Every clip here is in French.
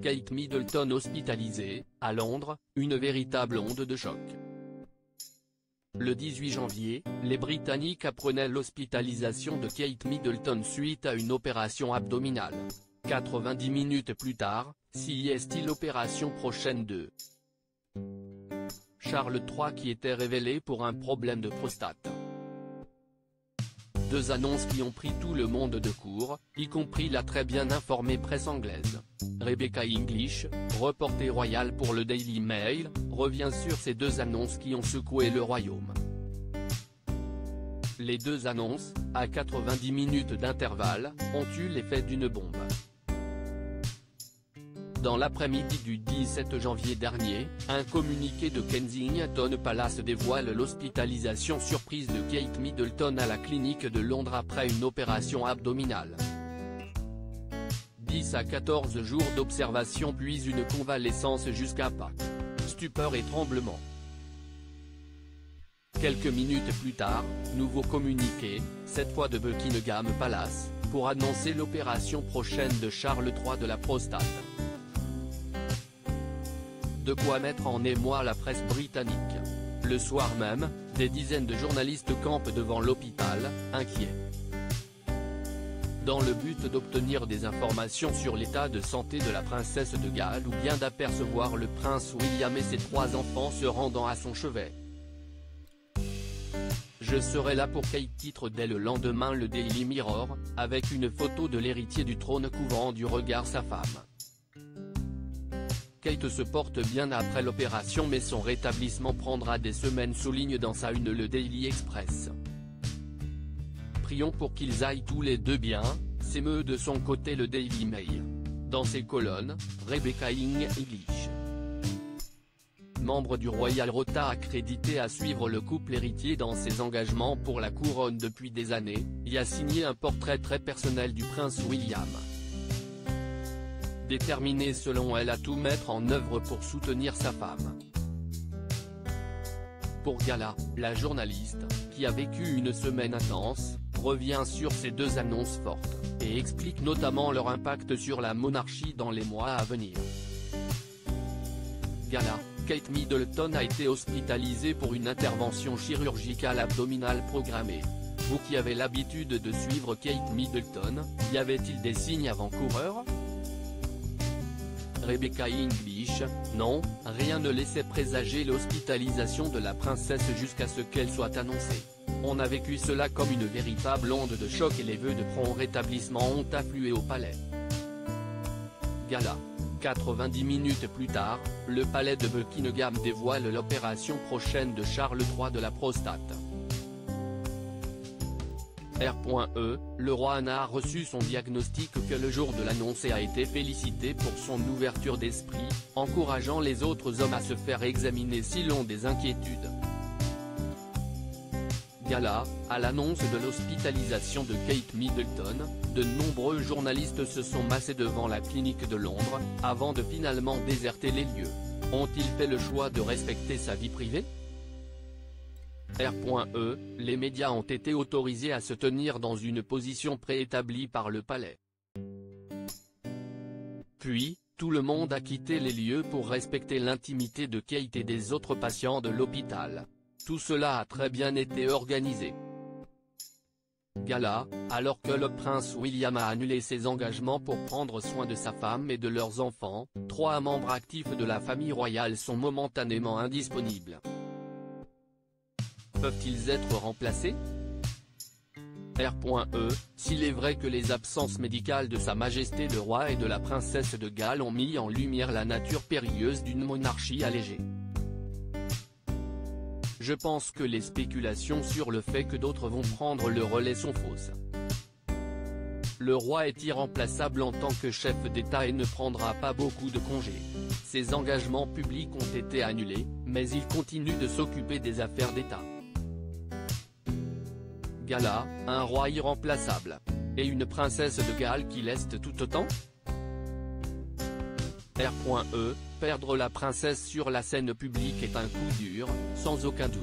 Kate Middleton hospitalisée, à Londres, une véritable onde de choc. Le 18 janvier, les Britanniques apprenaient l'hospitalisation de Kate Middleton suite à une opération abdominale. 90 minutes plus tard, s'y est-il l'opération prochaine de Charles III qui était révélé pour un problème de prostate. Deux annonces qui ont pris tout le monde de court, y compris la très bien informée presse anglaise. Rebecca English, reporter royal pour le Daily Mail, revient sur ces deux annonces qui ont secoué le royaume. Les deux annonces, à 90 minutes d'intervalle, ont eu l'effet d'une bombe. Dans l'après-midi du 17 janvier dernier, un communiqué de Kensington Palace dévoile l'hospitalisation surprise de Kate Middleton à la clinique de Londres après une opération abdominale. 10 à 14 jours d'observation puis une convalescence jusqu'à Pâques. Stupeur et tremblement. Quelques minutes plus tard, nouveau communiqué, cette fois de Buckingham Palace, pour annoncer l'opération prochaine de Charles III de la prostate. De quoi mettre en émoi la presse britannique. Le soir même, des dizaines de journalistes campent devant l'hôpital, inquiets. Dans le but d'obtenir des informations sur l'état de santé de la princesse de Galles ou bien d'apercevoir le prince William et ses 3 enfants se rendant à son chevet. Je serai là pour Kate, titre dès le lendemain le Daily Mirror, avec une photo de l'héritier du trône couvrant du regard sa femme. Kate se porte bien après l'opération mais son rétablissement prendra des semaines, souligne dans sa une le Daily Express. Prions pour qu'ils aillent tous les deux bien, s'émeut de son côté le Daily Mail. Dans ses colonnes, Rebecca English, membre du Royal Rota accrédité à suivre le couple héritier dans ses engagements pour la couronne depuis des années, y a signé un portrait très personnel du prince William. Déterminée selon elle à tout mettre en œuvre pour soutenir sa femme. Pour Gala, la journaliste, qui a vécu une semaine intense, revient sur ces deux annonces fortes, et explique notamment leur impact sur la monarchie dans les mois à venir. Gala, Kate Middleton a été hospitalisée pour une intervention chirurgicale abdominale programmée. Vous qui avez l'habitude de suivre Kate Middleton, y avait-il des signes avant-coureurs ? Rebecca English, non, rien ne laissait présager l'hospitalisation de la princesse jusqu'à ce qu'elle soit annoncée. On a vécu cela comme une véritable onde de choc et les vœux de prompt rétablissement ont afflué au palais. Gala. 90 minutes plus tard, le palais de Buckingham dévoile l'opération prochaine de Charles III de la prostate. R.E. Le roi Anna a reçu son diagnostic que le jour de l'annonce et a été félicité pour son ouverture d'esprit, encourageant les autres hommes à se faire examiner s'ils ont des inquiétudes. Gala, à l'annonce de l'hospitalisation de Kate Middleton, de nombreux journalistes se sont massés devant la clinique de Londres, avant de finalement déserter les lieux. Ont-ils fait le choix de respecter sa vie privée ? R.E. Les médias ont été autorisés à se tenir dans une position préétablie par le palais. Puis, tout le monde a quitté les lieux pour respecter l'intimité de Kate et des autres patients de l'hôpital. Tout cela a très bien été organisé. Gala, alors que le prince William a annulé ses engagements pour prendre soin de sa femme et de leurs enfants, 3 membres actifs de la famille royale sont momentanément indisponibles. Peuvent-ils être remplacés ? R.E. S'il est vrai que les absences médicales de Sa Majesté le Roi et de la Princesse de Galles ont mis en lumière la nature périlleuse d'une monarchie allégée. Je pense que les spéculations sur le fait que d'autres vont prendre le relais sont fausses. Le roi est irremplaçable en tant que chef d'État et ne prendra pas beaucoup de congés. Ses engagements publics ont été annulés, mais il continue de s'occuper des affaires d'État. Gala, un roi irremplaçable. Et une princesse de Galles qui l'est tout autant ? R.E. Perdre la princesse sur la scène publique est un coup dur, sans aucun doute.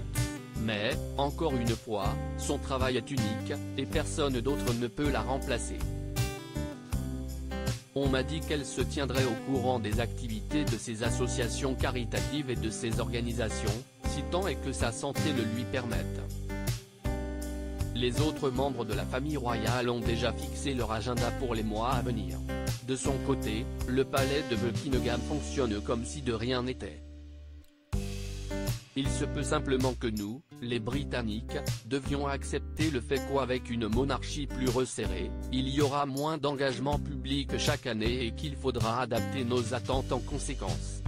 Mais, encore une fois, son travail est unique, et personne d'autre ne peut la remplacer. On m'a dit qu'elle se tiendrait au courant des activités de ses associations caritatives et de ses organisations, si tant est que sa santé le lui permette. Les autres membres de la famille royale ont déjà fixé leur agenda pour les mois à venir. De son côté, le palais de Buckingham fonctionne comme si de rien n'était. Il se peut simplement que nous, les Britanniques, devions accepter le fait qu'avec une monarchie plus resserrée, il y aura moins d'engagement public chaque année et qu'il faudra adapter nos attentes en conséquence.